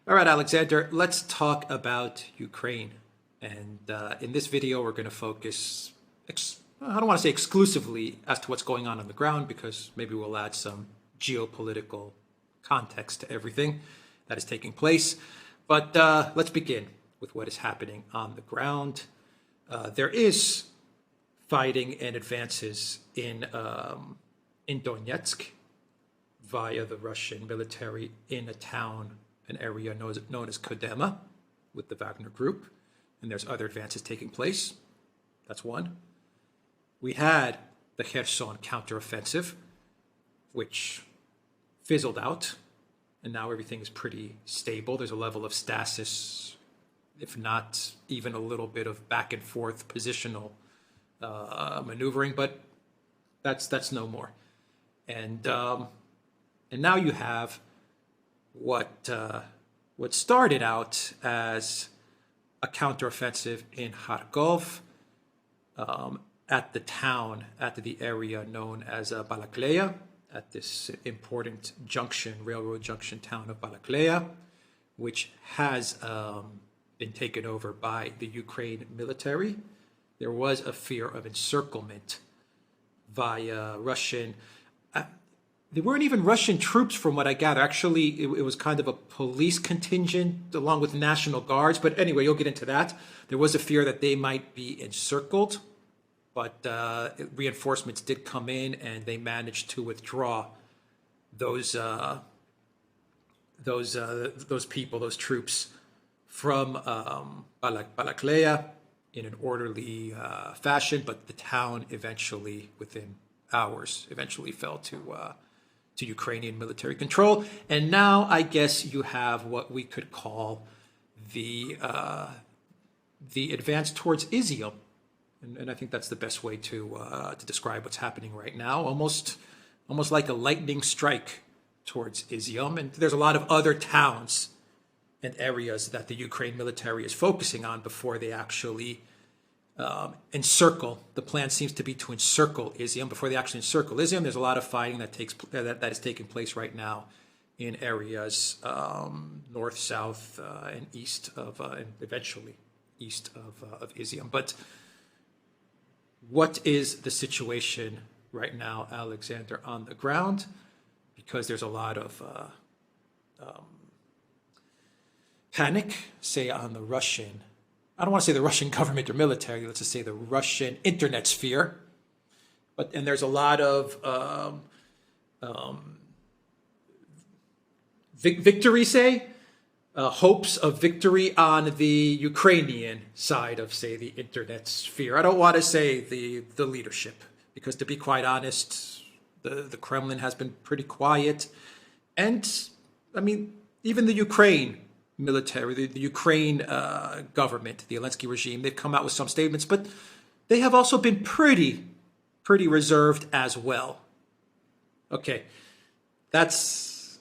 All right, Alexander, let's talk about Ukraine. And in this video, we're going to focus, I don't want to say exclusively as to what's going on the ground, because maybe we'll add some geopolitical context to everything that is taking place. But let's begin with what is happening on the ground. There is fighting and advances in Donetsk via the Russian military in a town, an area known as Kodema, with the Wagner Group, and there's other advances taking place. That's one. We had the Kherson counteroffensive, which fizzled out, and now everything is pretty stable. There's a level of stasis, if not even a little bit of back and forth positional maneuvering, but that's no more. And now you have what started out as a counteroffensive in Kharkov, at the area known as Balakleya, at this important railroad junction town of Balakleya, which has been taken over by the Ukraine military. There was a fear of encirclement via Russian. There weren't even Russian troops, from what I gather. Actually, it was kind of a police contingent along with National Guards. But anyway, you'll get into that. There was a fear that they might be encircled, but reinforcements did come in, and they managed to withdraw those troops from Balakleya in an orderly fashion. But the town eventually, within hours, fell to Ukrainian military control. And now I guess you have what we could call the advance towards Izium. And I think that's the best way to describe what's happening right now. Almost like a lightning strike towards Izium. And there's a lot of other towns and areas that the Ukraine military is focusing on before they actually encircle. The plan seems to be to encircle Izium. Before they actually encircle Izium, there's a lot of fighting that is taking place right now in areas north, south, and east of, and eventually east of Izium. But what is the situation right now, Alexander, on the ground? Because there's a lot of panic, say, on the Russian, I don't want to say the Russian government or military, let's just say the Russian internet sphere. And there's a lot of victory, say, hopes of victory on the Ukrainian side of, say, the internet sphere. I don't want to say the leadership, because to be quite honest, the Kremlin has been pretty quiet. And I mean, even the Ukraine military, the Ukraine government, the Zelensky regime, they've come out with some statements, but they have also been pretty reserved as well. Okay, that's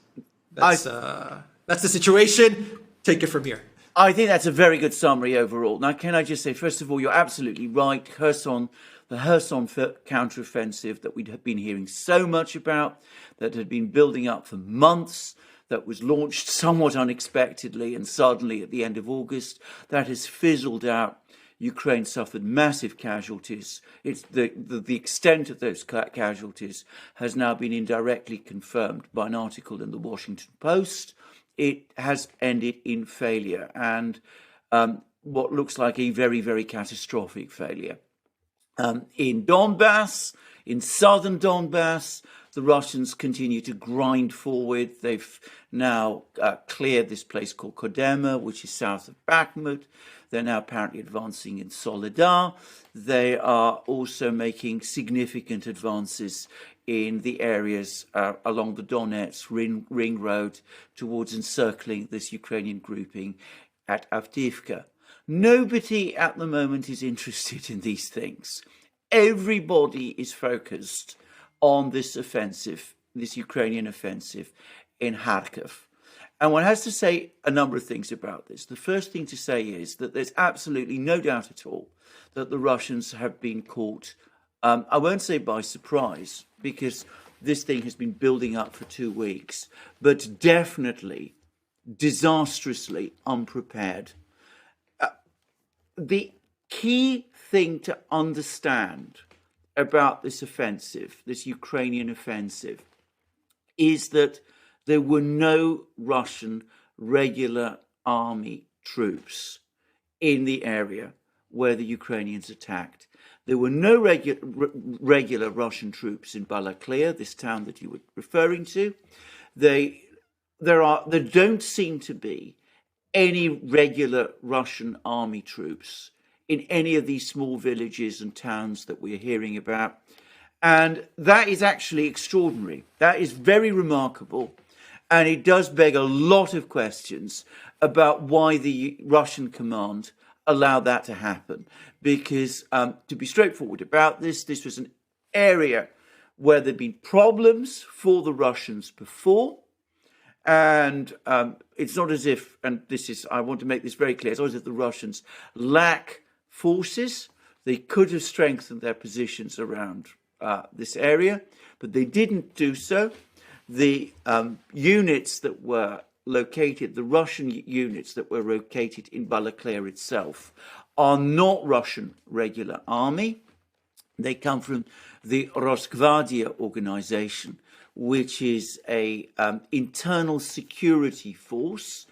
the situation. Take it from here. I think that's a very good summary overall. Now, can I just say, first of all, you're absolutely right. The Kherson counteroffensive that we'd been hearing so much about, that had been building up for months, that was launched somewhat unexpectedly and suddenly at the end of August, that has fizzled out. Ukraine suffered massive casualties. It's the extent of those casualties has now been indirectly confirmed by an article in the Washington Post. It has ended in failure, and what looks like a very, very catastrophic failure. In Donbass, in southern Donbass, the Russians continue to grind forward. They've now cleared this place called Kodema, which is south of Bakhmut. They're now apparently advancing in Soledar. They are also making significant advances in the areas along the Donetsk ring road towards encircling this Ukrainian grouping at Avdiivka. Nobody at the moment is interested in these things. Everybody is focused on this offensive, this Ukrainian offensive in Kharkov. And one has to say a number of things about this. The first thing to say is that there's absolutely no doubt at all that the Russians have been caught, I won't say by surprise, because this thing has been building up for 2 weeks, but definitely disastrously unprepared. The key thing to understand about this offensive, this Ukrainian offensive, is that there were no Russian regular army troops in the area where the Ukrainians attacked. There were no regular Russian troops in Balaklia, this town that you were referring to. There don't seem to be any regular Russian army troops in any of these small villages and towns that we're hearing about. And that is actually extraordinary. That is very remarkable. And it does beg a lot of questions about why the Russian command allowed that to happen. Because to be straightforward about this was an area where there'd been problems for the Russians before. And it's not as if, and I want to make this very clear, it's not as if the Russians lack forces. They could have strengthened their positions around this area, but they didn't do so. The units that were located, the Russian units that were located in Balaklia itself, are not Russian regular army. They come from the Rosgvardia organization, which is a internal security force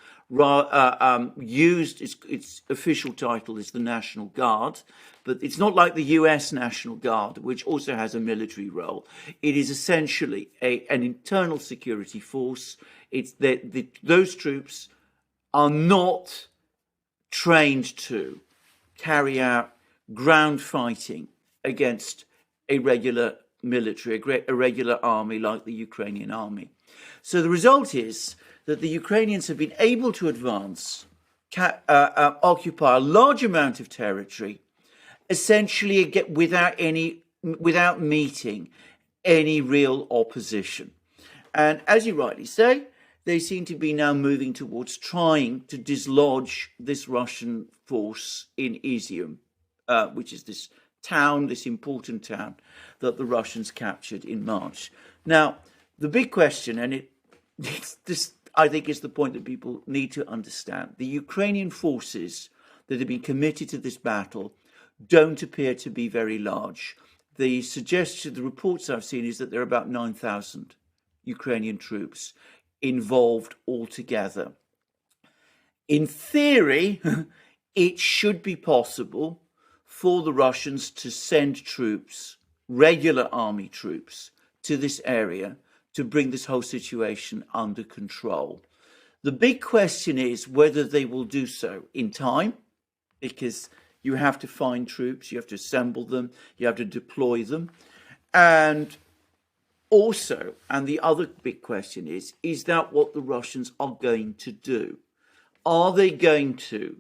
used. Its official title is the National Guard, but it's not like the US National Guard, which also has a military role. It is essentially an internal security force. It's those troops are not trained to carry out ground fighting against a regular military, a regular army like the Ukrainian army. So the result is that the Ukrainians have been able to advance, occupy a large amount of territory, essentially without meeting any real opposition. And as you rightly say, they seem to be now moving towards trying to dislodge this Russian force in Izium, which is this town, this important town that the Russians captured in March. Now, the big question, and this I think is the point that people need to understand, the Ukrainian forces that have been committed to this battle don't appear to be very large. The reports I've seen is that there are about 9,000 Ukrainian troops involved altogether. In theory, it should be possible for the Russians to send troops, regular army troops, to this area to bring this whole situation under control. The big question is whether they will do so in time, because you have to find troops, you have to assemble them, you have to deploy them. And also, and the other big question is that what the Russians are going to do? Are they going to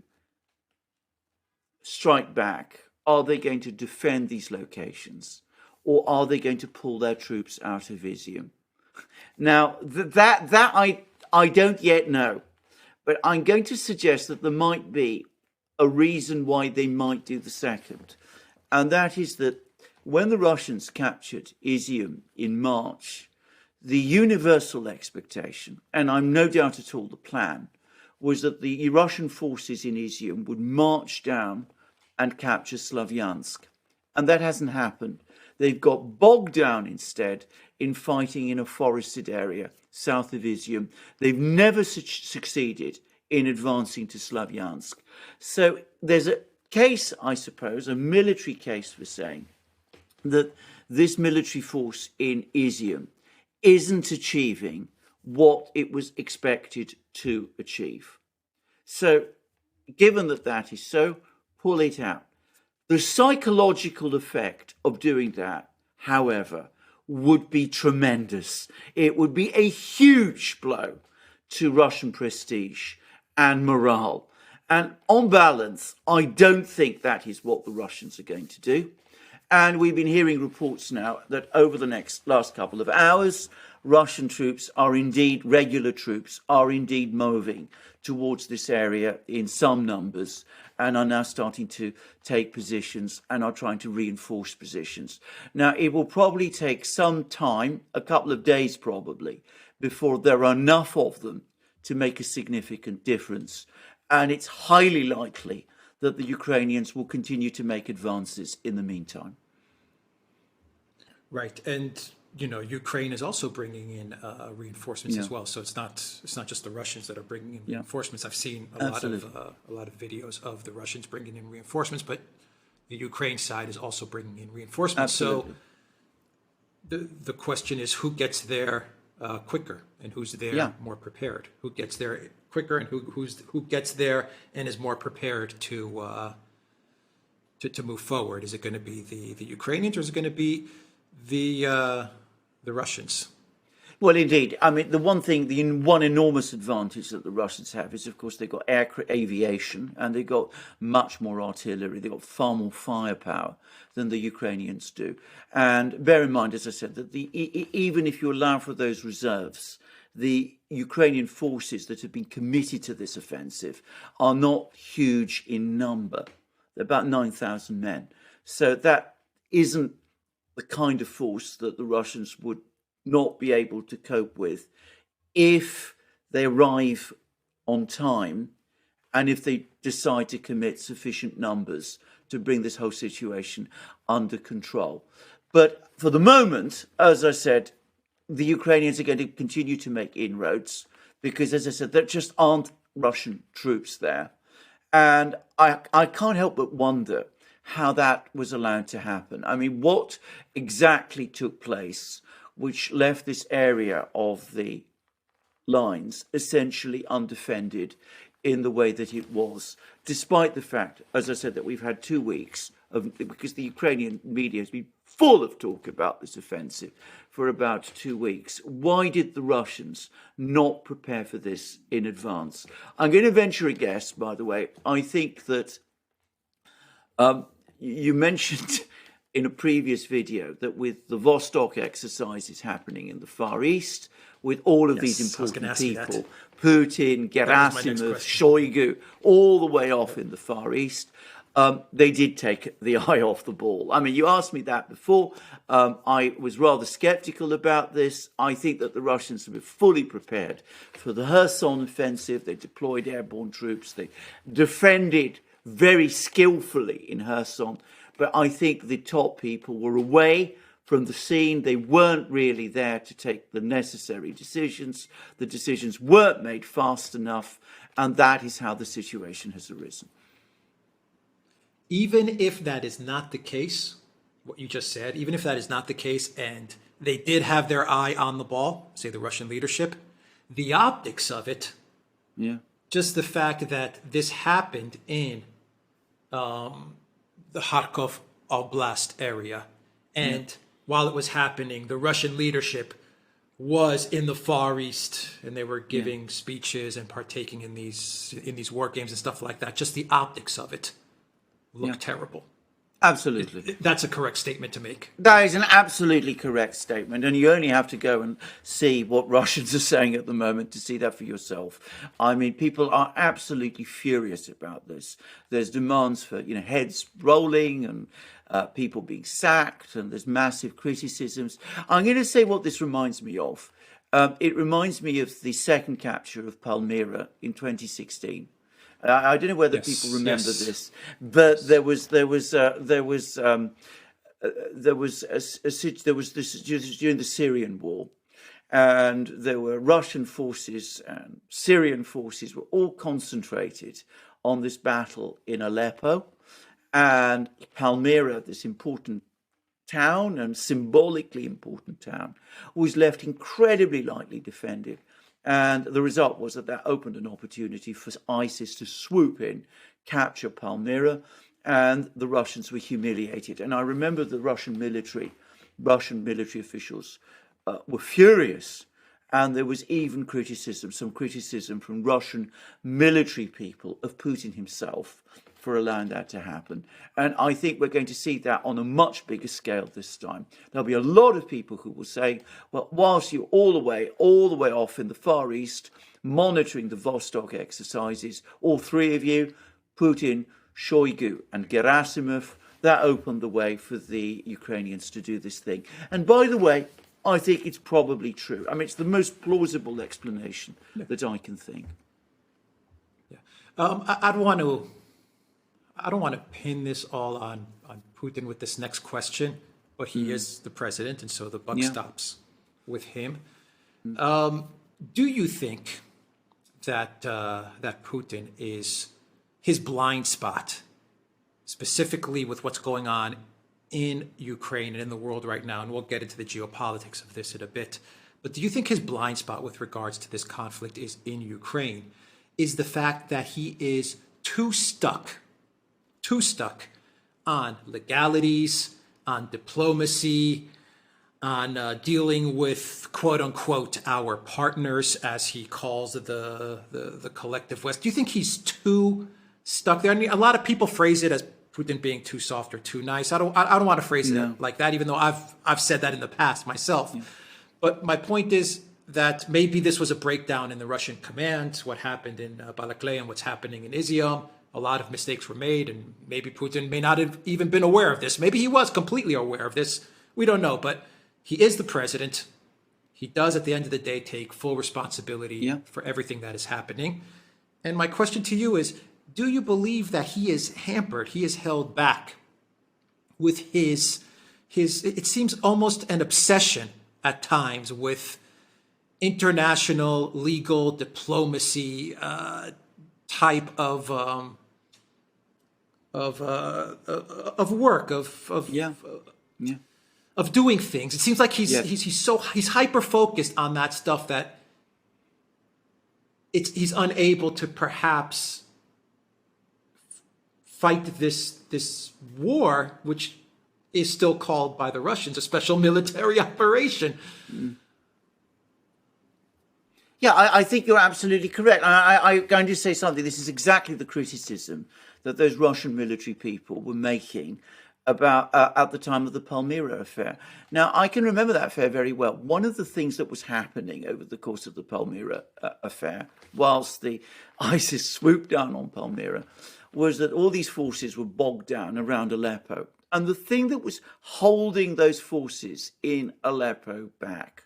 strike back? Are they going to defend these locations? Or are they going to pull their troops out of Izium? Now, that I don't yet know. But I'm going to suggest that there might be a reason why they might do the second. And that is that when the Russians captured Izium in March, the universal expectation, and I'm no doubt at all the plan, was that the Russian forces in Izium would march down and capture Slavyansk. And that hasn't happened. They've got bogged down instead in fighting in a forested area south of Izium. They've never succeeded in advancing to Slavyansk. So there's a case, I suppose, a military case for saying that this military force in Izium isn't achieving what it was expected to achieve. So given that that is so, pull it out. The psychological effect of doing that, however, would be tremendous. It would be a huge blow to Russian prestige and morale. And on balance, I don't think that is what the Russians are going to do. And we've been hearing reports now that over the last couple of hours, Russian troops are indeed, regular troops are indeed moving towards this area in some numbers and are now starting to take positions and are trying to reinforce positions. Now, it will probably take some time, a couple of days probably, before there are enough of them to make a significant difference. And it's highly likely that the Ukrainians will continue to make advances in the meantime. Right. And, Ukraine is also bringing in reinforcements as well. So it's not just the Russians that are bringing in reinforcements. I've seen a lot of videos of the Russians bringing in reinforcements, but the Ukraine side is also bringing in reinforcements. Absolutely. So the question is, who gets there quicker, and who's there more prepared? Who gets there quicker, and who gets there and is more prepared to move forward? Is it going to be the Ukrainians, or is it going to be the Russians? Well, indeed. I mean, the one enormous advantage that the Russians have is, of course, they've got aviation, and they've got much more artillery. They've got far more firepower than the Ukrainians do. And bear in mind, as I said, that even if you allow for those reserves, the Ukrainian forces that have been committed to this offensive are not huge in number. They're about 9,000 men. So that isn't the kind of force that the Russians would not be able to cope with if they arrive on time and if they decide to commit sufficient numbers to bring this whole situation under control. But for the moment, as I said, the Ukrainians are going to continue to make inroads because, as I said, there just aren't Russian troops there. And I can't help but wonder how that was allowed to happen. I mean, what exactly took place which left this area of the lines essentially undefended in the way that it was, despite the fact, as I said, that we've had 2 weeks because the Ukrainian media has been full of talk about this offensive for about 2 weeks. Why did the Russians not prepare for this in advance? I'm going to venture a guess, by the way. I think that you mentioned in a previous video that with the Vostok exercises happening in the Far East, with all of these important people, Putin, Gerasimov, Shoigu, all the way off in the Far East, they did take the eye off the ball. I mean, you asked me that before. I was rather skeptical about this. I think that the Russians were fully prepared for the Kherson offensive. They deployed airborne troops. They defended very skillfully in Kherson. But I think the top people were away from the scene. They weren't really there to take the necessary decisions. The decisions weren't made fast enough. And that is how the situation has arisen. Even if that is not the case, what you just said, even if that is not the case and they did have their eye on the ball, say the Russian leadership, the optics of it, just the fact that this happened in the Kharkov Oblast area, and while it was happening, the Russian leadership was in the Far East, and they were giving speeches and partaking in these war games and stuff like that. Just the optics of it looked terrible. Absolutely. That's a correct statement to make. That is an absolutely correct statement. And you only have to go and see what Russians are saying at the moment to see that for yourself. I mean, people are absolutely furious about this. There's demands for, heads rolling and people being sacked, and there's massive criticisms. I'm going to say what this reminds me of. It reminds me of the second capture of Palmyra in 2016. I don't know whether people remember this, but there was this during the Syrian war, and there were Russian forces and Syrian forces were all concentrated on this battle in Aleppo, and Palmyra, this important town and symbolically important town, was left incredibly lightly defended. And the result was that opened an opportunity for ISIS to swoop in, capture Palmyra, and the Russians were humiliated. And I remember the Russian military officials were furious. And there was even some criticism from Russian military people of Putin himself for allowing that to happen. And I think we're going to see that on a much bigger scale this time. There'll be a lot of people who will say, well, whilst you're all the way off in the Far East, monitoring the Vostok exercises, all three of you, Putin, Shoigu and Gerasimov, that opened the way for the Ukrainians to do this thing. And by the way, I think it's probably true. I mean, it's the most plausible explanation that I can think. Yeah. I don't want to pin this all on Putin with this next question, but he is the president, and so the buck stops with him. Do you think that that Putin is his blind spot, specifically with what's going on in Ukraine and in the world right now? And we'll get into the geopolitics of this in a bit. But do you think his blind spot with regards to this conflict is in Ukraine, is the fact that he is too stuck on legalities, on diplomacy, on dealing with, quote unquote, our partners, as he calls the collective West? Do you think he's too stuck there? I mean, a lot of people phrase it as Putin being too soft or too nice. I don't want to phrase it like that, even though I've said that in the past myself. Yeah. But my point is that maybe this was a breakdown in the Russian command, what happened in Balakleya and what's happening in Izium. A lot of mistakes were made, and maybe Putin may not have even been aware of this. Maybe he was completely aware of this. We don't know, but he is the president. He does, at the end of the day, take full responsibility for everything that is happening. And my question to you is, do you believe that he is hampered, he is held back with his it seems almost an obsession at times with international legal diplomacy type of work, of doing things? It seems like he's hyper focused on that stuff that he's unable to perhaps fight this war, which is still called by the Russians a special military operation. Yeah, I think you're absolutely correct. I'm going to say something. This is exactly the criticism that those Russian military people were making about at the time of the Palmyra affair. Now, I can remember that affair very well. One of the things that was happening over the course of the Palmyra affair, whilst the ISIS swooped down on Palmyra, was that all these forces were bogged down around Aleppo. And the thing that was holding those forces in Aleppo back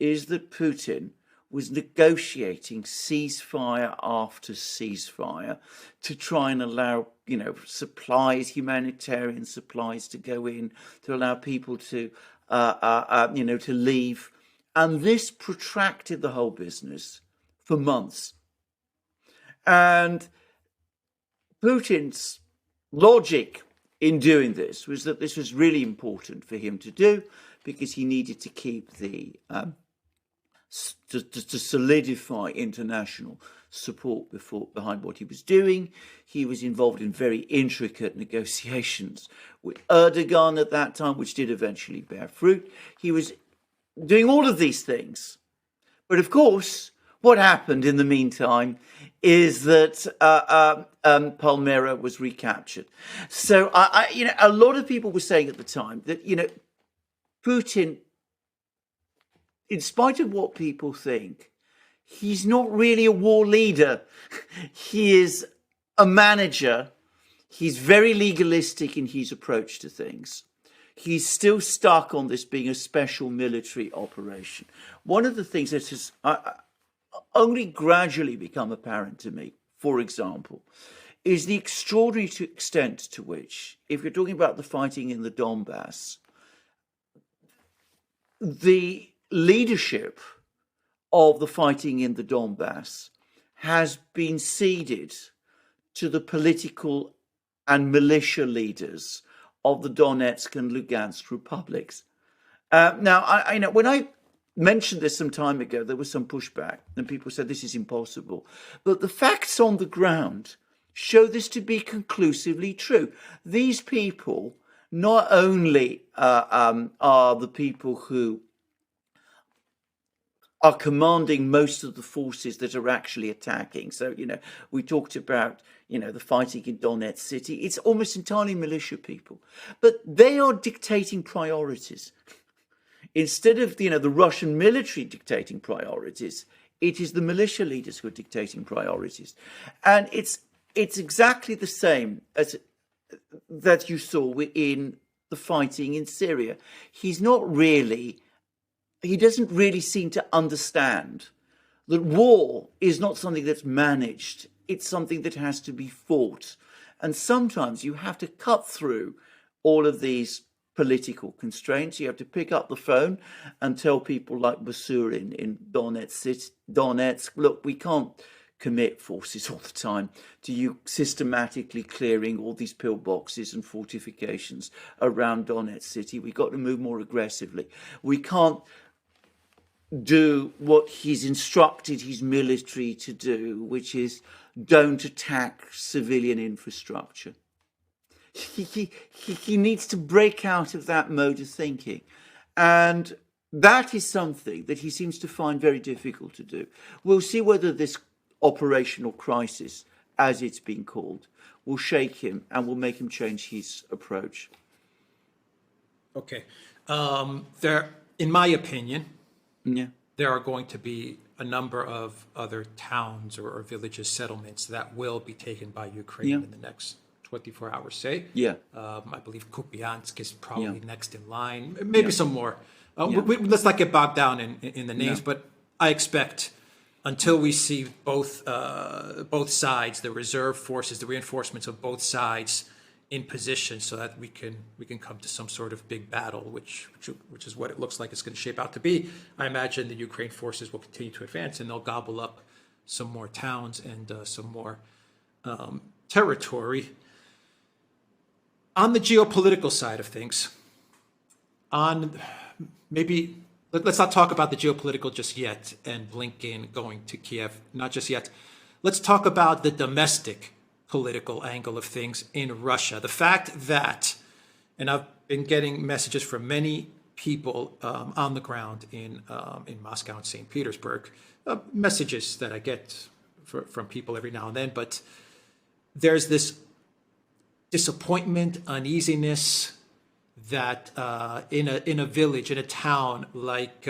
is that Putin was negotiating ceasefire after ceasefire to try and allow, supplies, humanitarian supplies to go in, to allow people to, to leave. And this protracted the whole business for months. And Putin's logic in doing this was that this was really important for him to do because he needed to keep the to solidify international support behind what he was doing. He was involved in very intricate negotiations with Erdogan at that time, which did eventually bear fruit. He was doing all of these things. But of course, what happened in the meantime is that Palmyra was recaptured. So, a lot of people were saying at the time that, Putin, in spite of what people think, he's not really a war leader. He is a manager. He's very legalistic in his approach to things. He's still stuck on this being a special military operation. One of the things that has only gradually become apparent to me, for example, is the extraordinary extent to which, if you're talking about the fighting in the Donbass, the leadership of the fighting in the Donbass has been ceded to the political and militia leaders of the Donetsk and Lugansk republics. Now, I know when I mentioned this some time ago, there was some pushback and people said this is impossible. But the facts on the ground show this to be conclusively true. These people not only are the people who are commanding most of the forces that are actually attacking. So, we talked about, the fighting in Donetsk city. It's almost entirely militia people. But they are dictating priorities. Instead of, the Russian military dictating priorities, it is the militia leaders who are dictating priorities. And it's exactly the same as that you saw in the fighting in Syria. He's not really he doesn't really seem to understand that war is not something that's managed. It's something that has to be fought. And sometimes you have to cut through all of these political constraints. You have to pick up the phone and tell people like Basurin in Donetsk, look, we can't commit forces all the time to you systematically clearing all these pillboxes and fortifications around Donetsk city. We've got to move more aggressively. We can't do what he's instructed his military to do, which is don't attack civilian infrastructure. He needs to break out of that mode of thinking. And that is something that he seems to find very difficult to do. We'll see whether this operational crisis, as it's been called, will shake him and will make him change his approach. Okay. In my opinion, Yeah. there are going to be a number of other towns or villages, settlements that will be taken by Ukraine in the next 24 hours, say. Yeah. I believe Kupiansk is probably next in line, maybe some more. Let's not get bogged down in the names, but I expect until we see both sides, the reserve forces, the reinforcements of both sides in position so that we can come to some sort of big battle, which is what it looks like it's going to shape out to be. I imagine the Ukraine forces will continue to advance and they'll gobble up some more towns and some more territory. On the geopolitical side of things, let's not talk about the geopolitical just yet and Blinken going to Kiev, not just yet. Let's talk about the domestic political angle of things in Russia. The fact that, and I've been getting messages from many people on the ground in Moscow and St. Petersburg, messages that I get from people every now and then, but there's this disappointment, uneasiness that in a village, in a town like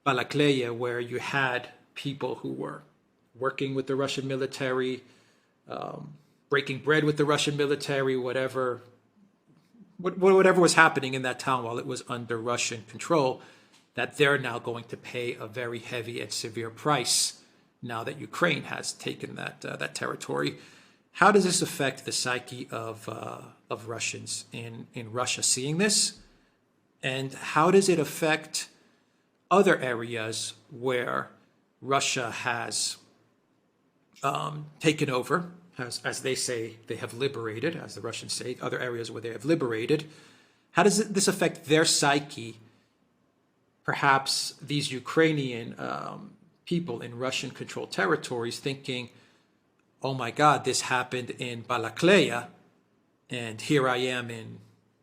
Balakleya, where you had people who were working with the Russian military, breaking bread with the Russian military, whatever was happening in that town while it was under Russian control, that they're now going to pay a very heavy and severe price now that Ukraine has taken that territory. How does this affect the psyche of Russians in Russia seeing this? And how does it affect other areas where Russia has taken over, as they say, they have liberated, as the Russians say, other areas where they have liberated? How does this affect their psyche? Perhaps these Ukrainian people in Russian-controlled territories thinking, oh my God, this happened in Balakleya, and here I am in,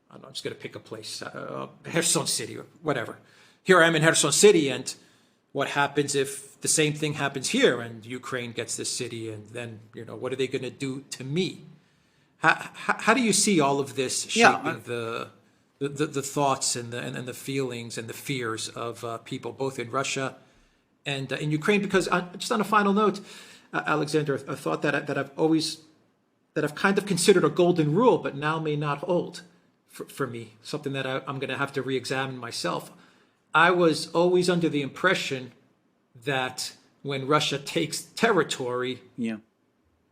I don't know, I'm just going to pick a place, Kherson City or whatever. Here I am in Kherson City, and what happens if the same thing happens here and Ukraine gets this city, and then, what are they going to do to me? How do you see all of this shaping the thoughts and the feelings and the fears of people both in Russia and in Ukraine? Because just on a final note, Alexander, a thought that I've kind of considered a golden rule, but now may not hold for me, something that I'm going to have to re-examine myself. I was always under the impression that when Russia takes territory,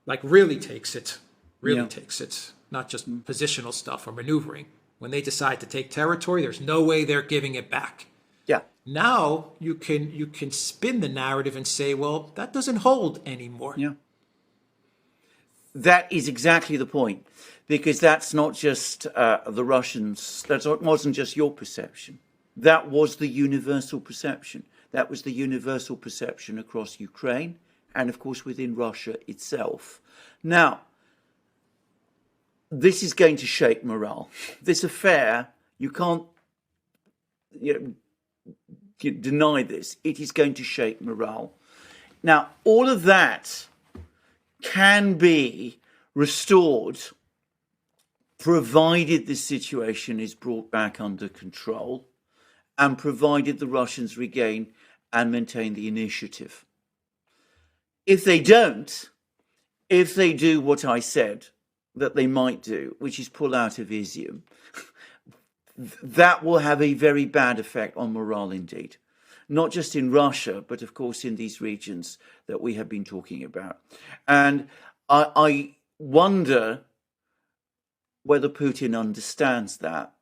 like really takes it, not just positional stuff or maneuvering. When they decide to take territory, there's no way they're giving it back. Yeah. Now you can spin the narrative and say, well, that doesn't hold anymore. Yeah. That is exactly the point, because that's not just the Russians. That wasn't just your perception. That was the universal perception. That was the universal perception across Ukraine and, of course, within Russia itself. Now, this is going to shake morale. This affair, you can't deny this. It is going to shake morale. Now, all of that can be restored provided the situation is brought back under control and provided the Russians regain and maintain the initiative. If they don't, if they do what I said that they might do, which is pull out of Izium, that will have a very bad effect on morale indeed. Not just in Russia, but of course in these regions that we have been talking about. And I wonder whether Putin understands that.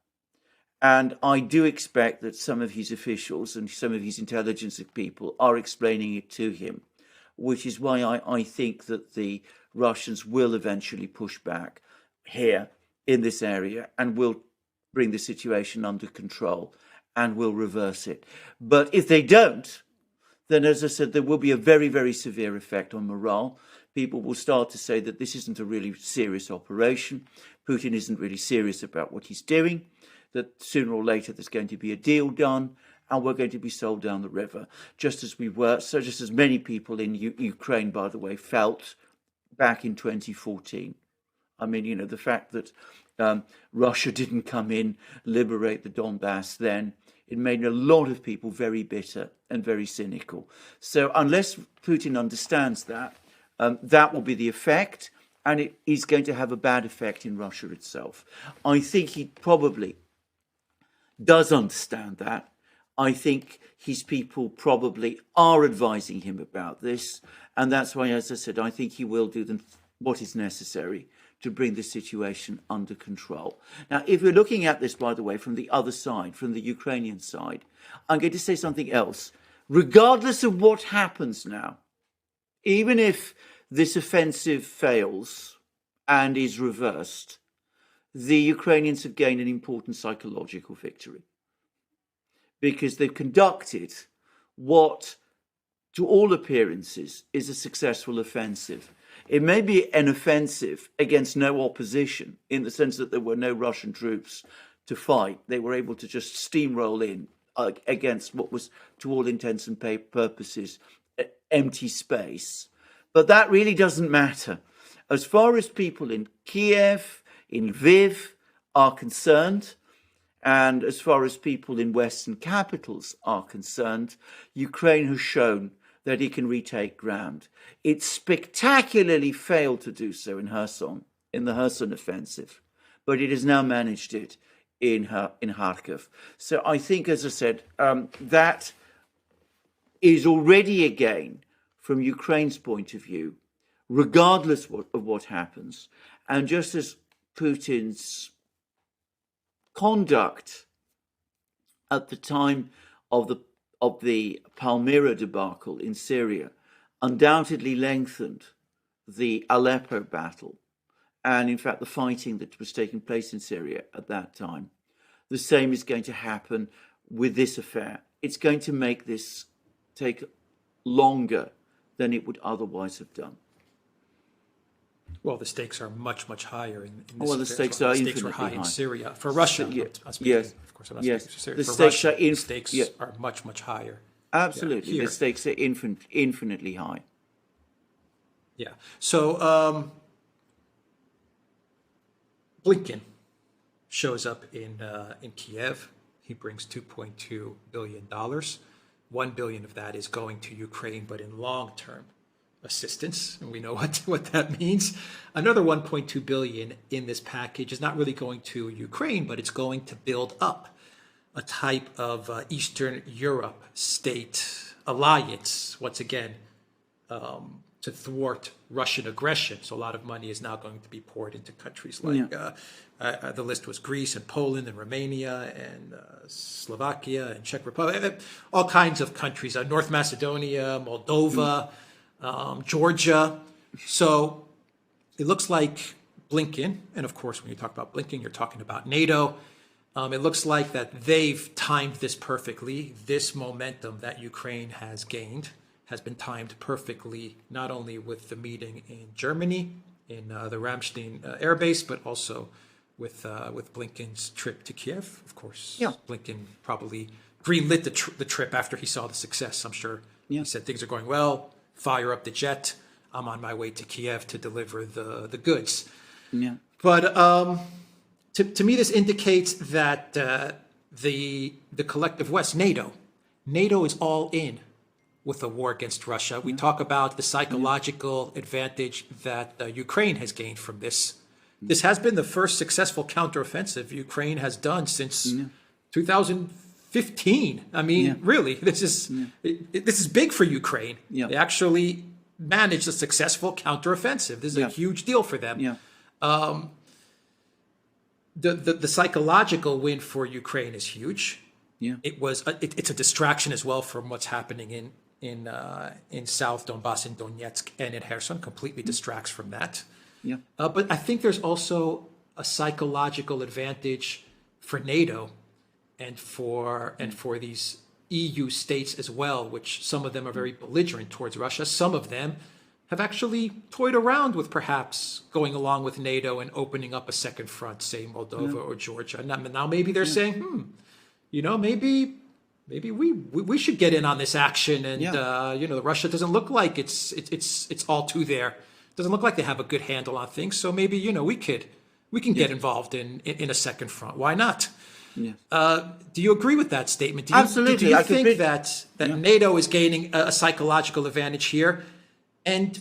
And I do expect that some of his officials and some of his intelligence people are explaining it to him, which is why I think that the Russians will eventually push back here in this area and will bring the situation under control and will reverse it. But if they don't, then, as I said, there will be a very, very severe effect on morale. People will start to say that this isn't a really serious operation. Putin isn't really serious about what he's doing, that sooner or later there's going to be a deal done and we're going to be sold down the river, just as many people in Ukraine, by the way, felt back in 2014. I mean, the fact that Russia didn't come in, liberate the Donbass then, it made a lot of people very bitter and very cynical. So unless Putin understands that, that will be the effect, and it is going to have a bad effect in Russia itself. I think he probably does understand that. I think his people probably are advising him about this, and that's why, as I said, I think he will do what is necessary to bring the situation under control. Now, if we're looking at this, by the way, from the other side, from the Ukrainian side, I'm going to say something else. Regardless of what happens now, even if this offensive fails and is reversed, the Ukrainians have gained an important psychological victory because they've conducted what, to all appearances, is a successful offensive. It may be an offensive against no opposition in the sense that there were no Russian troops to fight. They were able to just steamroll in against what was, to all intents and purposes, empty space. But that really doesn't matter. As far as people in Kiev, in Lviv are concerned, and as far as people in Western capitals are concerned, Ukraine has shown that it can retake ground. It spectacularly failed to do so in Kherson, in the Kherson offensive, but it has now managed it in Kharkov. So I think, as I said, that is already a gain from Ukraine's point of view, regardless of what happens. And just as Putin's conduct at the time of the Palmyra debacle in Syria undoubtedly lengthened the Aleppo battle and, in fact, the fighting that was taking place in Syria at that time. The same is going to happen with this affair. It's going to make this take longer than it would otherwise have done. Well, the stakes are much, much higher in this well, the affair. stakes are stakes were infinitely high in high. Syria. For Russia, yes. Of course, I'm not Yes. speaking for Syria. The For stakes Russia, are the stakes are much, much higher. Absolutely. Yeah, the stakes are infinitely high. Yeah. So Blinken shows up in Kiev. He brings $2.2 billion. $1 billion of that is going to Ukraine, but in long-term assistance, and we know what that means. Another $1.2 billion in this package is not really going to Ukraine, but it's going to build up a type of Eastern Europe state alliance, once again, to thwart Russian aggression. So a lot of money is now going to be poured into countries like, the list was Greece and Poland and Romania and Slovakia and Czech Republic, all kinds of countries, North Macedonia, Moldova, Georgia. So it looks like Blinken, and of course, when you talk about Blinken, you're talking about NATO. It looks like that they've timed this perfectly. This momentum that Ukraine has gained has been timed perfectly, not only with the meeting in Germany, in the Ramstein air base, but also with Blinken's trip to Kiev. Of course, Blinken probably greenlit the trip after he saw the success. I'm sure he said things are going well. Fire up the jet. I'm on my way to Kiev to deliver the goods. Yeah. But to me, this indicates that the collective West, NATO is all in with the war against Russia. We talk about the psychological advantage that Ukraine has gained from this. This has been the first successful counteroffensive Ukraine has done since 2015. I mean, really, this is big for Ukraine. Yeah. They actually managed a successful counteroffensive. This is a huge deal for them. Yeah. The psychological win for Ukraine is huge. Yeah. It's a distraction as well from what's happening in South Donbass, in Donetsk, and in Kherson. Completely distracts from that. Yeah. But I think there's also a psychological advantage for NATO and for these EU states as well, which some of them are very belligerent towards Russia. Some of them have actually toyed around with perhaps going along with NATO and opening up a second front, say Moldova or Georgia. Now maybe they're saying, maybe we should get in on this action, and Russia doesn't look like it's all too there. Doesn't look like they have a good handle on things. So maybe we can get involved in a second front. Why not? Yeah. Do you agree with that statement? Absolutely. Do you think that NATO is gaining a psychological advantage here? And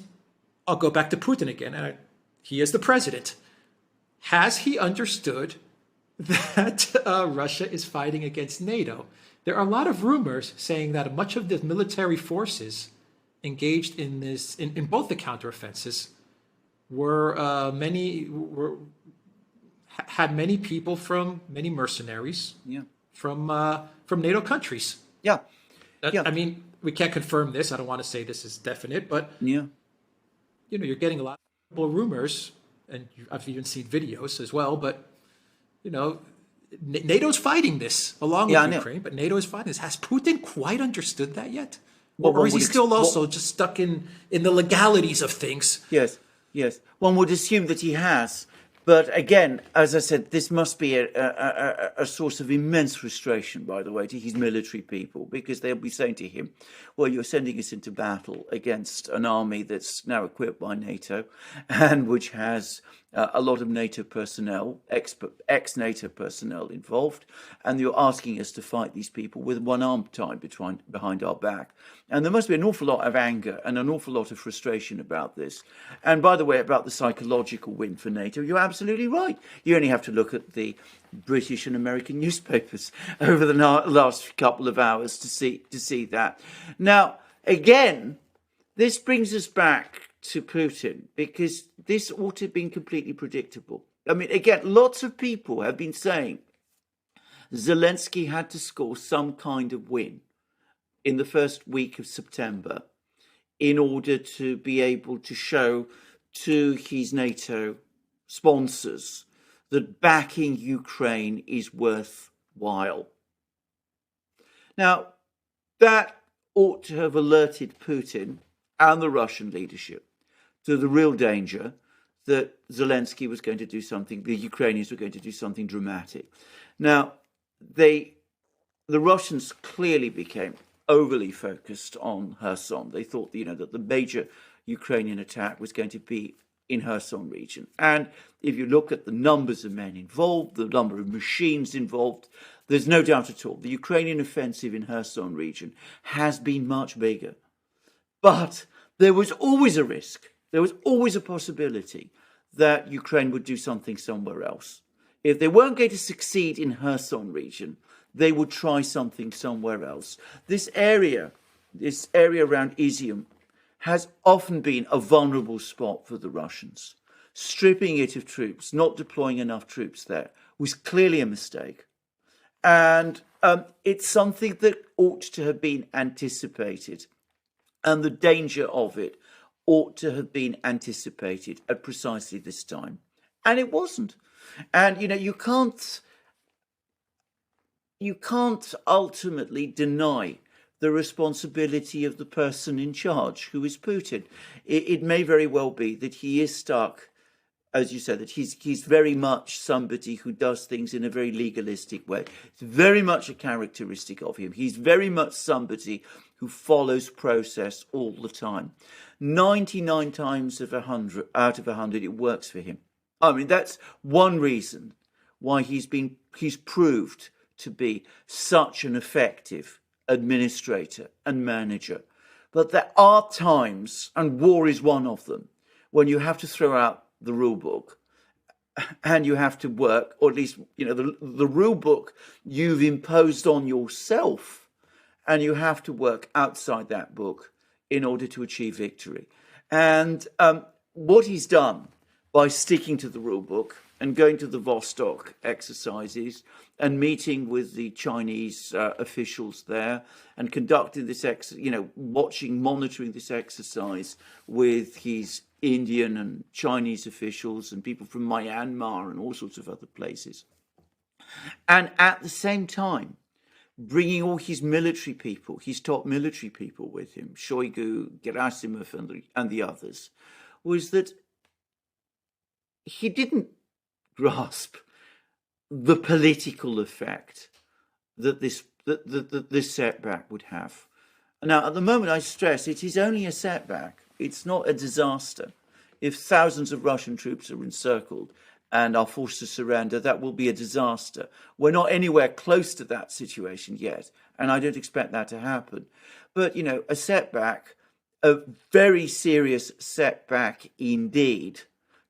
I'll go back to Putin again. He is the president. Has he understood that Russia is fighting against NATO? There are a lot of rumors saying that much of the military forces engaged in this, in both the counteroffensives, had many people from many mercenaries from NATO countries. Yeah. I mean, we can't confirm this. I don't want to say this is definite, but you're getting a lot of rumors, and I've even seen videos as well. But NATO's fighting this along with Ukraine, but NATO is fighting this. Has Putin quite understood that yet? Or is he still also just stuck in the legalities of things? Yes. One would assume that he has. But again, as I said, this must be a source of immense frustration, by the way, to his military people, because they'll be saying to him, well, you're sending us into battle against an army that's now equipped by NATO and which has a lot of NATO personnel, ex-NATO personnel involved, and you're asking us to fight these people with one arm tied behind our back. And there must be an awful lot of anger and an awful lot of frustration about this. And by the way, about the psychological win for NATO, you're absolutely right. You only have to look at the British and American newspapers over the last couple of hours to see that. Now, again, this brings us back to Putin, because this ought to have been completely predictable. I mean, again, lots of people have been saying Zelensky had to score some kind of win in the first week of September in order to be able to show to his NATO sponsors that backing Ukraine is worthwhile. Now, that ought to have alerted Putin and the Russian leadership to the real danger that Zelensky was going to do something, the Ukrainians were going to do something dramatic. Now, the Russians clearly became overly focused on Kherson. They thought, that the major Ukrainian attack was going to be in Kherson region. And if you look at the numbers of men involved, the number of machines involved, there's no doubt at all the Ukrainian offensive in Kherson region has been much bigger. But there was always a risk. There was always a possibility that Ukraine would do something somewhere else. If they weren't going to succeed in Kherson region, they would try something somewhere else. This area around Izium has often been a vulnerable spot for the Russians. Stripping it of troops, not deploying enough troops there, was clearly a mistake. And it's something that ought to have been anticipated. And the danger of it ought to have been anticipated at precisely this time. And it wasn't. And, you can't ultimately deny the responsibility of the person in charge, who is Putin. It may very well be that he is stuck, as you said, that he's very much somebody who does things in a very legalistic way. It's very much a characteristic of him. He's very much somebody who follows process all the time. 99 times out of 100, it works for him. I mean, that's one reason why he's proved to be such an effective administrator and manager. But there are times, and war is one of them, when you have to throw out the rule book and you have to work, or at least, the rule book you've imposed on yourself, and you have to work outside that book in order to achieve victory. And what he's done by sticking to the rule book and going to the Vostok exercises and meeting with the Chinese officials there and conducting this, monitoring this exercise with his Indian and Chinese officials and people from Myanmar and all sorts of other places. And at the same time, bringing all his military people, his top military people with him, Shoigu, Gerasimov and the others, was that he didn't grasp the political effect that this setback would have. Now, at the moment, I stress it is only a setback. It's not a disaster. If thousands of Russian troops are encircled and are forced to surrender, that will be a disaster. We're not anywhere close to that situation yet, and I don't expect that to happen. But, a setback, a very serious setback indeed,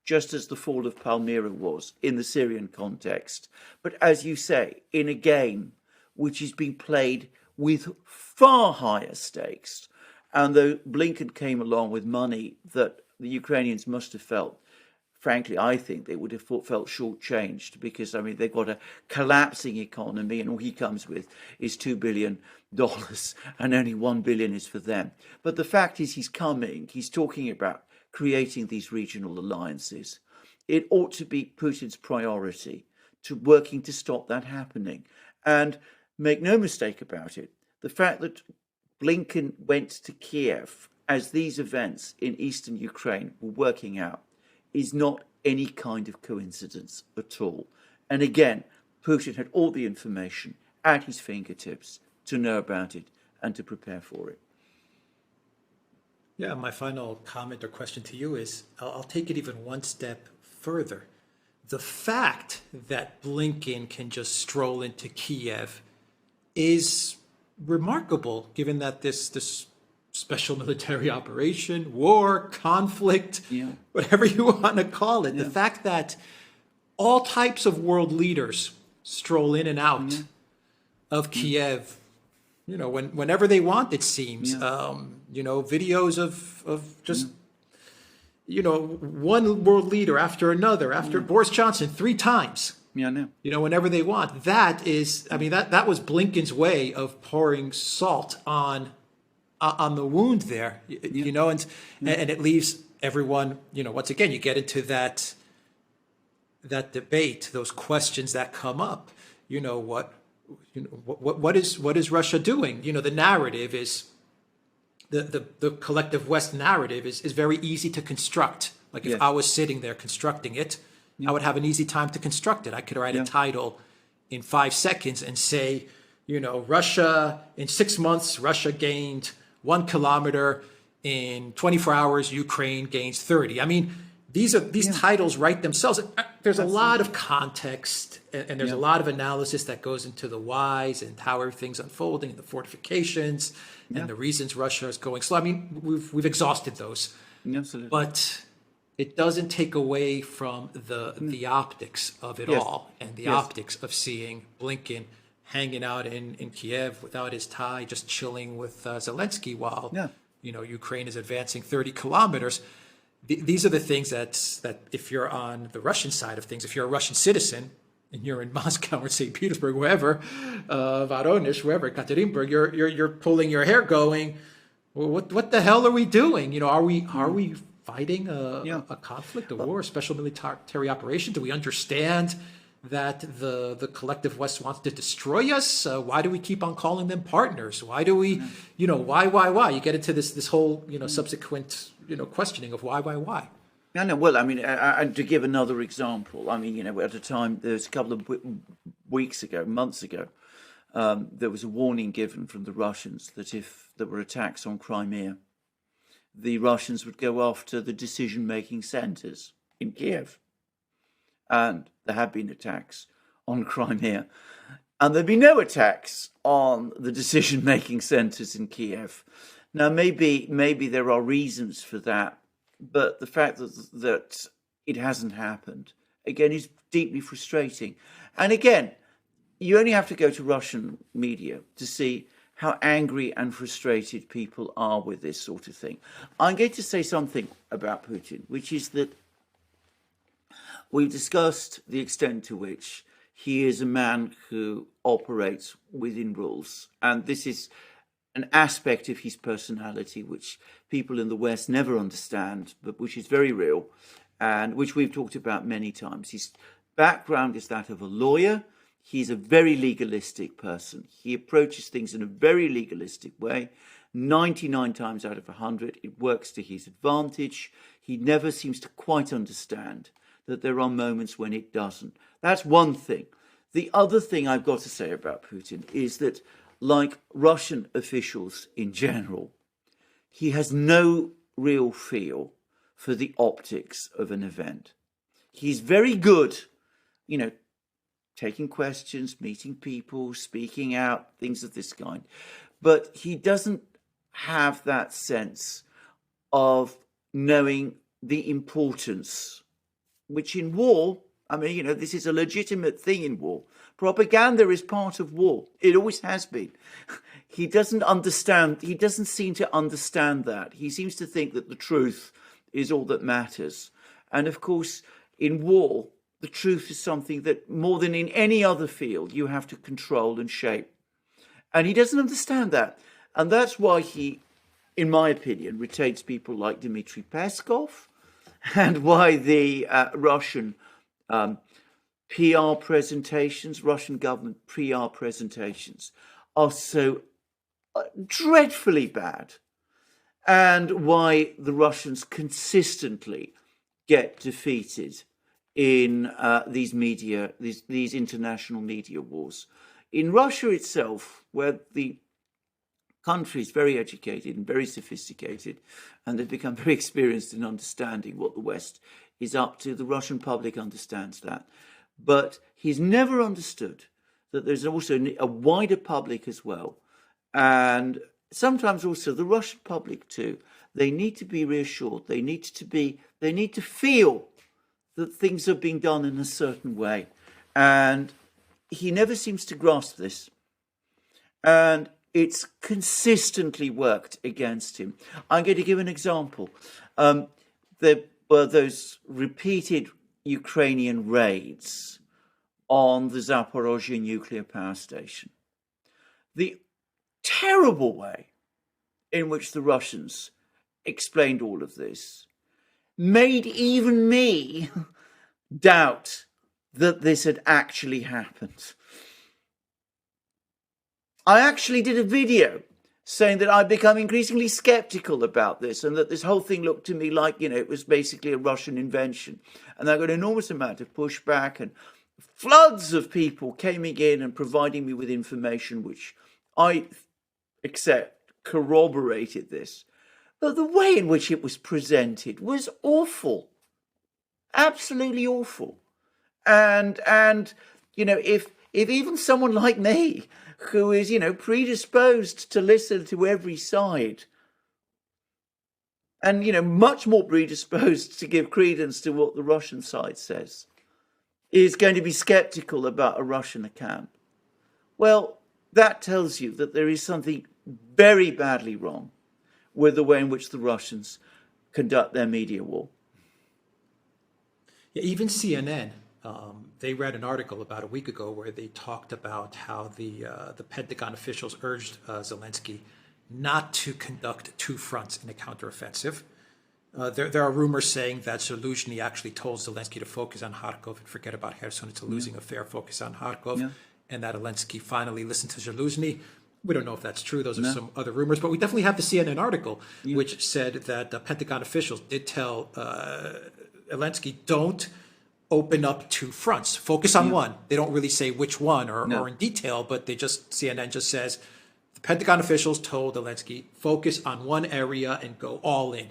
just as the fall of Palmyra was in the Syrian context. But as you say, in a game which is being played with far higher stakes. And though Blinken came along with money that the Ukrainians must have felt, frankly, I think they would have felt shortchanged because, they've got a collapsing economy and all he comes with is $2 billion and only $1 billion is for them. But the fact is he's talking about creating these regional alliances. It ought to be Putin's priority to working to stop that happening. And make no mistake about it, the fact that Blinken went to Kiev as these events in eastern Ukraine were working out is not any kind of coincidence at all. And again, Putin had all the information at his fingertips to know about it and to prepare for it. Yeah, my final comment or question to you is, I'll take it even one step further. The fact that Blinken can just stroll into Kiev is remarkable, given that this special military operation, war, conflict, whatever you want to call it, the fact that all types of world leaders stroll in and out of Kiev, whenever they want, it seems. Videos of just, one world leader after another, after Boris Johnson 3 times. Yeah, I know. Whenever they want. That is, that was Blinken's way of pouring salt on the wound there, and it leaves everyone, once again, you get into that debate, those questions that come up. What is Russia doing? The narrative is the collective West narrative is very easy to construct. Like if I was sitting there constructing it, I would have an easy time to construct it. I could write a title in 5 seconds and say, Russia in 6 months, Russia gained 1 kilometer. In 24 hours, Ukraine gains 30. These titles write themselves. There's a lot of context and there's a lot of analysis that goes into the whys and how everything's unfolding, and the fortifications and the reasons Russia is going slow. We've exhausted those. Absolutely. But it doesn't take away from the optics of it all, and the optics of seeing Blinken hanging out in Kiev without his tie, just chilling with Zelensky while Ukraine is advancing 30 kilometers. These are the things that if you're on the Russian side of things, if you're a Russian citizen and you're in Moscow or St. Petersburg, wherever, Voronezh, wherever, Ekaterinburg, you're pulling your hair, going, well, what the hell are we doing? Are we fighting a conflict, a war, a special military operation? Do we understand that the collective West wants to destroy us? Why do we keep on calling them partners? Why do we, why? You get into this whole, subsequent, questioning of why? No, well, to give another example, at a time, there's a couple of months ago, there was a warning given from the Russians that if there were attacks on Crimea, the Russians would go after the decision-making centres in Kiev. And there have been attacks on Crimea. And there'd be no attacks on the decision-making centres in Kiev. Now, maybe there are reasons for that, but the fact that it hasn't happened, again, is deeply frustrating. And again, you only have to go to Russian media to see how angry and frustrated people are with this sort of thing. I'm going to say something about Putin, which is that we've discussed the extent to which he is a man who operates within rules. And this is an aspect of his personality which people in the West never understand, but which is very real and which we've talked about many times. His background is that of a lawyer. He's a very legalistic person. He approaches things in a very legalistic way. 99 times out of 100, it works to his advantage. He never seems to quite understand that there are moments when it doesn't. That's one thing. The other thing I've got to say about Putin is that, like Russian officials in general, he has no real feel for the optics of an event. He's very good, taking questions, meeting people, speaking out, things of this kind. But he doesn't have that sense of knowing the importance, which in war, this is a legitimate thing in war. Propaganda is part of war. It always has been. He doesn't understand. He doesn't seem to understand that. He seems to think that the truth is all that matters. And of course, in war, the truth is something that more than in any other field, you have to control and shape. And he doesn't understand that. And that's why he, in my opinion, retains people like Dmitry Peskov, and why the Russian PR presentations, Russian government PR presentations are so dreadfully bad, and why the Russians consistently get defeated in these international media wars. In Russia itself, where the country is very educated and very sophisticated, and they've become very experienced in understanding what the West is up to, the Russian public understands that. But he's never understood that there's also a wider public as well. And sometimes also the Russian public too, they need to be reassured. They need to feel that things are being done in a certain way. And he never seems to grasp this. And it's consistently worked against him. I'm going to give an example. There were those repeated Ukrainian raids on the Zaporozhye nuclear power station. The terrible way in which the Russians explained all of this made even me doubt that this had actually happened. I actually did a video saying that I'd become increasingly skeptical about this, and that this whole thing looked to me like, it was basically a Russian invention. And I got an enormous amount of pushback, and floods of people came in and providing me with information which I accept corroborated this. But the way in which it was presented was awful. Absolutely awful. And if even someone like me, who is, predisposed to listen to every side, and, much more predisposed to give credence to what the Russian side says, is going to be skeptical about a Russian account, well, that tells you that there is something very badly wrong with the way in which the Russians conduct their media war. Yeah, even CNN, they read an article about a week ago where they talked about how the Pentagon officials urged Zelensky not to conduct two fronts in a counteroffensive. There are rumors saying that Zaluzhny actually told Zelensky to focus on Kharkov and forget about Kherson. It's a losing affair, focus on Kharkov. And that Zelensky finally listened to Zaluzhny. We don't know if that's true. Those are some other rumors. But we definitely have the CNN article, which said that Pentagon officials did tell Zelensky, don't open up two fronts. Focus on one. They don't really say which one or in detail, but CNN just says, the Pentagon officials told Zelensky, focus on one area and go all in.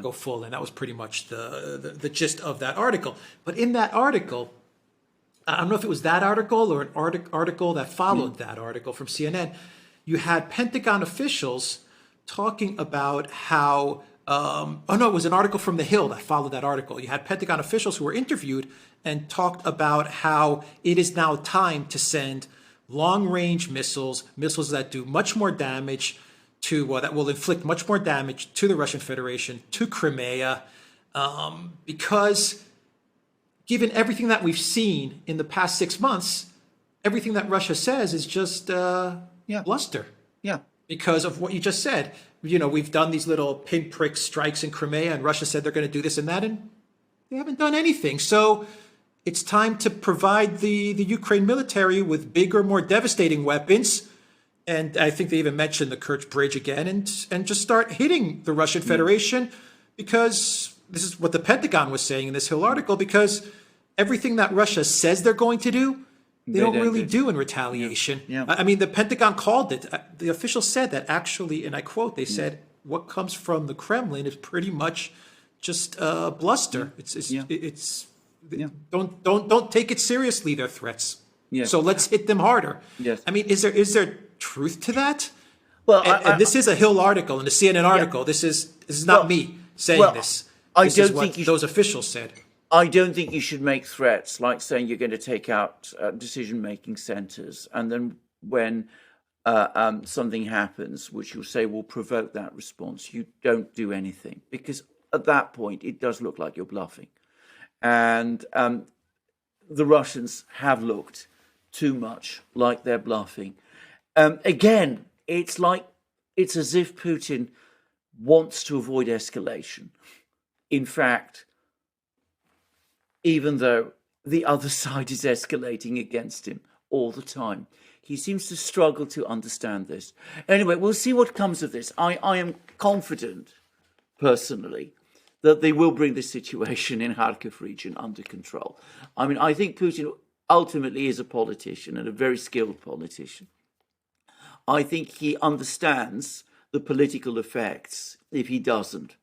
Go full in. That was pretty much the gist of that article. But in that article, I don't know if it was that article or an article that followed that article from CNN, you had Pentagon officials talking about how oh no, it was an article from The Hill that followed that article. You had Pentagon officials who were interviewed and talked about how it is now time to send long-range missiles, missiles that do much more damage to, that will inflict much more damage to the Russian Federation, to Crimea, because given everything that we've seen in the past 6 months, everything that Russia says is just bluster. Yeah. Because of what you just said. We've done these little pinprick strikes in Crimea, and Russia said they're going to do this and that, and they haven't done anything. So it's time to provide the Ukraine military with bigger, more devastating weapons. And I think they even mentioned the Kerch Bridge again, and just start hitting the Russian Federation, because this is what the Pentagon was saying in this Hill article, because everything that Russia says they're going to do, they don't really do in retaliation. Yeah. I mean, the Pentagon called it. The officials said that actually, and I quote, they said, what comes from the Kremlin is pretty much just bluster. Don't take it seriously, their threats. Yes. So let's hit them harder. Yes. I mean, is there truth to that? Well, and this is a Hill article and a CNN article. This is not me saying this. This is what those officials said. I don't think you should make threats like saying you're going to take out decision-making centres, and then when something happens, which you'll say will provoke that response, you don't do anything, because at that point it does look like you're bluffing. And the Russians have looked too much like they're bluffing. Again, it's as if Putin wants to avoid escalation. In fact, even though the other side is escalating against him all the time, he seems to struggle to understand this. Anyway, we'll see what comes of this. I am confident, personally, that they will bring the situation in Kharkov region under control. I mean, I think Putin ultimately is a politician, and a very skilled politician. I think he understands the political effects if he doesn't.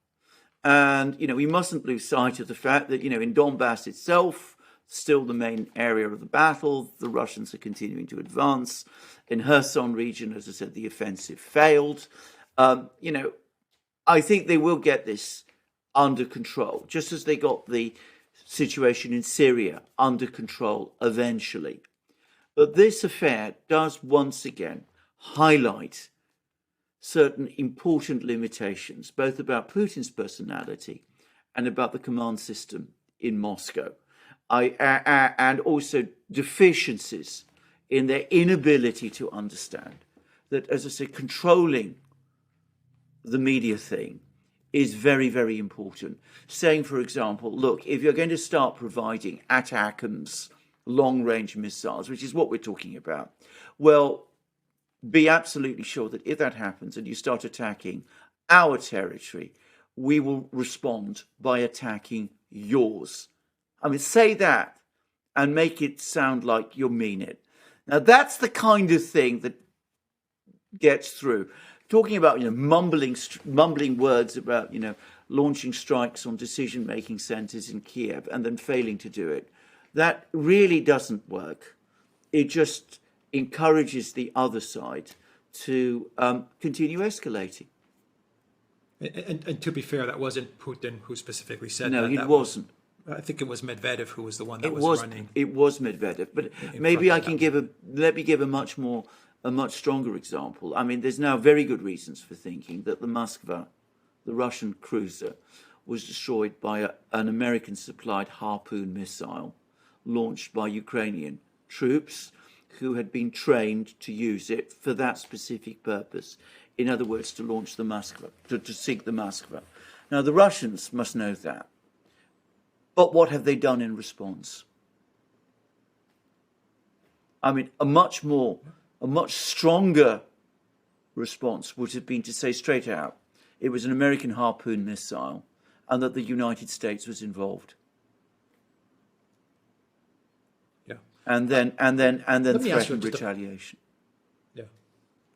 And, we mustn't lose sight of the fact that, in Donbass itself, still the main area of the battle, the Russians are continuing to advance. In Kherson region, as I said, the offensive failed. I think they will get this under control, just as they got the situation in Syria under control eventually. But this affair does once again highlight certain important limitations, both about Putin's personality and about the command system in Moscow, and also deficiencies in their inability to understand that, as I say, controlling the media thing is very, very important. Saying, for example, look, if you're going to start providing ATACMS long-range missiles, which is what we're talking about, well, be absolutely sure that if that happens and you start attacking our territory, we will respond by attacking yours. I mean, say that and make it sound like you mean it. Now, that's the kind of thing that gets through. Talking about, mumbling words about, launching strikes on decision-making centres in Kiev and then failing to do it, that really doesn't work. It just encourages the other side to continue escalating. And to be fair, that wasn't Putin who specifically said that. No, it wasn't. I think it was Medvedev who was the one that was running. It was Medvedev, but maybe I can let me give a much stronger example. I mean, there's now very good reasons for thinking that the Moskva, the Russian cruiser, was destroyed by an American-supplied Harpoon missile launched by Ukrainian troops who had been trained to use it for that specific purpose. In other words, to launch the Moskva, to sink the Moskva. Now, the Russians must know that. But what have they done in response? I mean, a much stronger response would have been to say straight out, it was an American Harpoon missile and that the United States was involved. Yeah. And then threaten retaliation.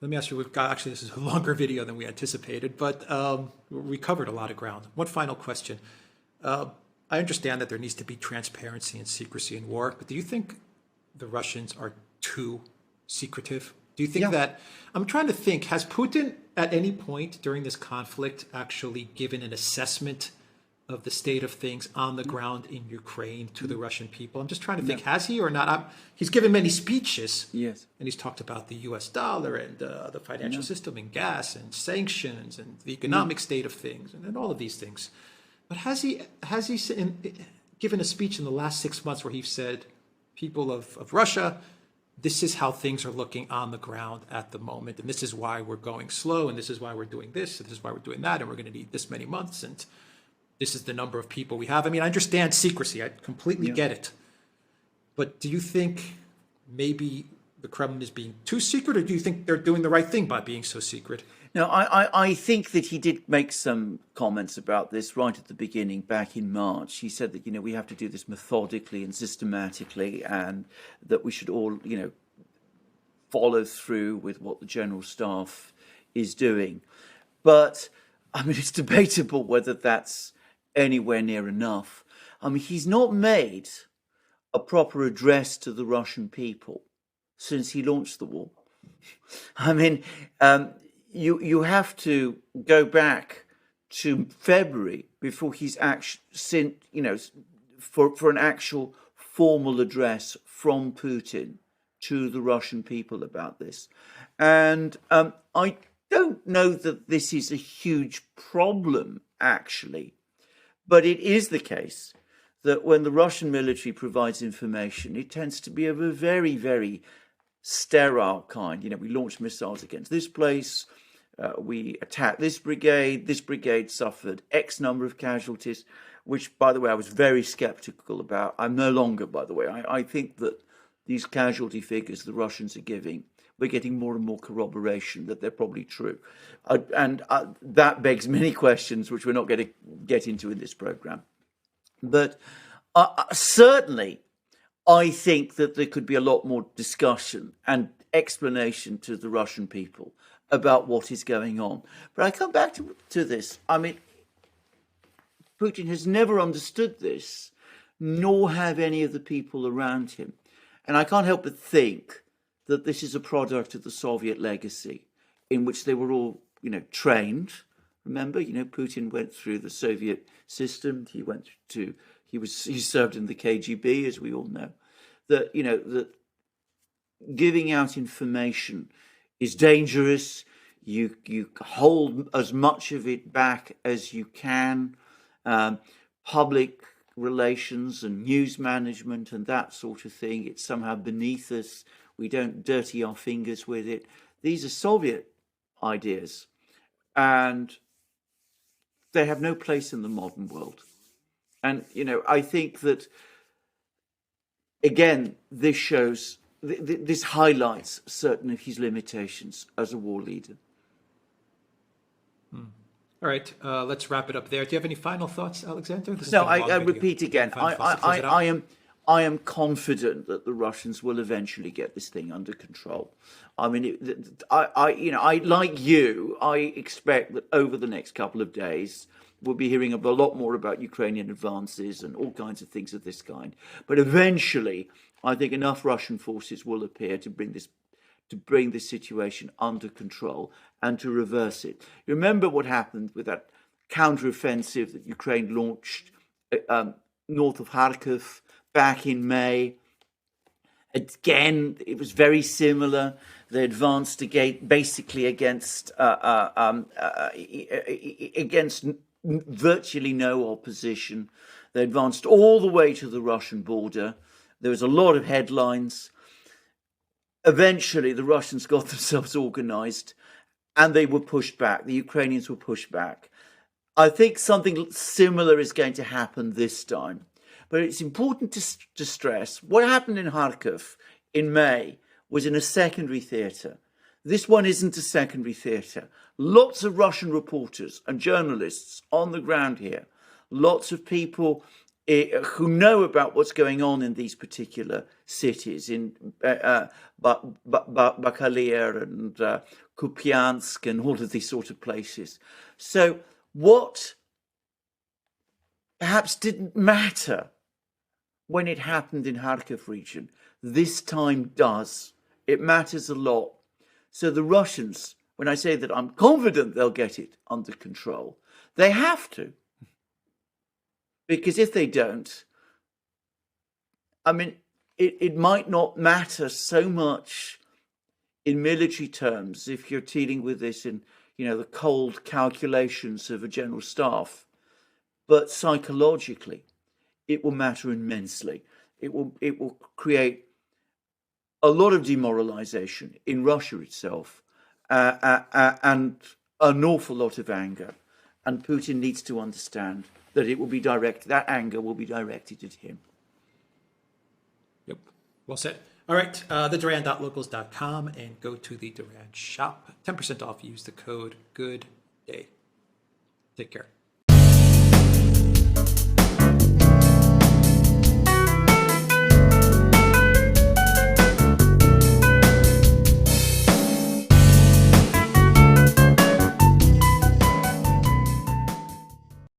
Let me ask you, this is a longer video than we anticipated, but we covered a lot of ground. One final question. I understand that there needs to be transparency and secrecy in war, but do you think the Russians are too secretive? Do you think Yeah. that, I'm trying to think, has Putin at any point during this conflict actually given an assessment of the state of things on the ground in Ukraine to the Russian people? I'm just trying to think, has he or not? He's given many speeches. Yes. And he's talked about the US dollar and the financial system and gas and sanctions and the economic state of things and all of these things. But has he given a speech in the last 6 months where he said, people of Russia, this is how things are looking on the ground at the moment, and this is why we're going slow, and this is why we're doing this, and this is why we're doing that, and we're going to need this many months, and this is the number of people we have? I mean, I understand secrecy. I completely get it. But do you think maybe the Kremlin is being too secret, or do you think they're doing the right thing by being so secret? No, I think that he did make some comments about this right at the beginning, back in March. He said that, we have to do this methodically and systematically, and that we should all, follow through with what the General Staff is doing. But, I mean, it's debatable whether that's anywhere near enough. I mean, he's not made a proper address to the Russian people since he launched the war. I mean, you have to go back to February before he's actually sent, for an actual formal address from Putin to the Russian people about this. And I don't know that this is a huge problem, actually, but it is the case that when the Russian military provides information, it tends to be of a very, very sterile kind. We launched missiles against this place, we attacked this brigade suffered X number of casualties, which, by the way, I was very skeptical about. I'm no longer, by the way. I think that these casualty figures the Russians are giving, we're getting more and more corroboration that they're probably true. And that begs many questions, which we're not going to get into in this program. But certainly, I think that there could be a lot more discussion and explanation to the Russian people about what is going on. But I come back to this. I mean, Putin has never understood this, nor have any of the people around him. And I can't help but think that this is a product of the Soviet legacy, in which they were all, trained. Remember, Putin went through the Soviet system. He served in the KGB, as we all know. That giving out information is dangerous. You hold as much of it back as you can. Public relations and news management and that sort of thing, it's somehow beneath us. We don't dirty our fingers with it. These are Soviet ideas, and they have no place in the modern world. And, I think that, again, this shows, this highlights certain of his limitations as a war leader. All right, let's wrap it up there. Do you have any final thoughts, Alexander? No, I repeat again. I am confident that the Russians will eventually get this thing under control. I mean, I like you. I expect that over the next couple of days, we'll be hearing a lot more about Ukrainian advances and all kinds of things of this kind. But eventually, I think enough Russian forces will appear to bring this situation under control and to reverse it. You remember what happened with that counteroffensive that Ukraine launched north of Kharkov back in May. Again, it was very similar. They advanced basically against virtually no opposition. They advanced all the way to the Russian border. There was a lot of headlines. Eventually, the Russians got themselves organized and they were pushed back. The Ukrainians were pushed back. I think something similar is going to happen this time. But it's important to stress what happened in Kharkov in May was in a secondary theatre. This one isn't a secondary theatre. Lots of Russian reporters and journalists on the ground here. Lots of people who know about what's going on in these particular cities, in Bakalya and Kupiansk and all of these sort of places. So what perhaps didn't matter when it happened in Kharkiv region, this time does. It matters a lot. So the Russians, when I say that I'm confident they'll get it under control, they have to. Because if they don't, I mean, it might not matter so much in military terms if you're dealing with this in, the cold calculations of a general staff, but psychologically, it will matter immensely. It will create a lot of demoralization in Russia itself, and an awful lot of anger. And Putin needs to understand that that anger will be directed at him. Yep. Well said. All right. TheDuran.locals.com and go to the Duran shop. 10% off. Use the code GOODDAY. Take care.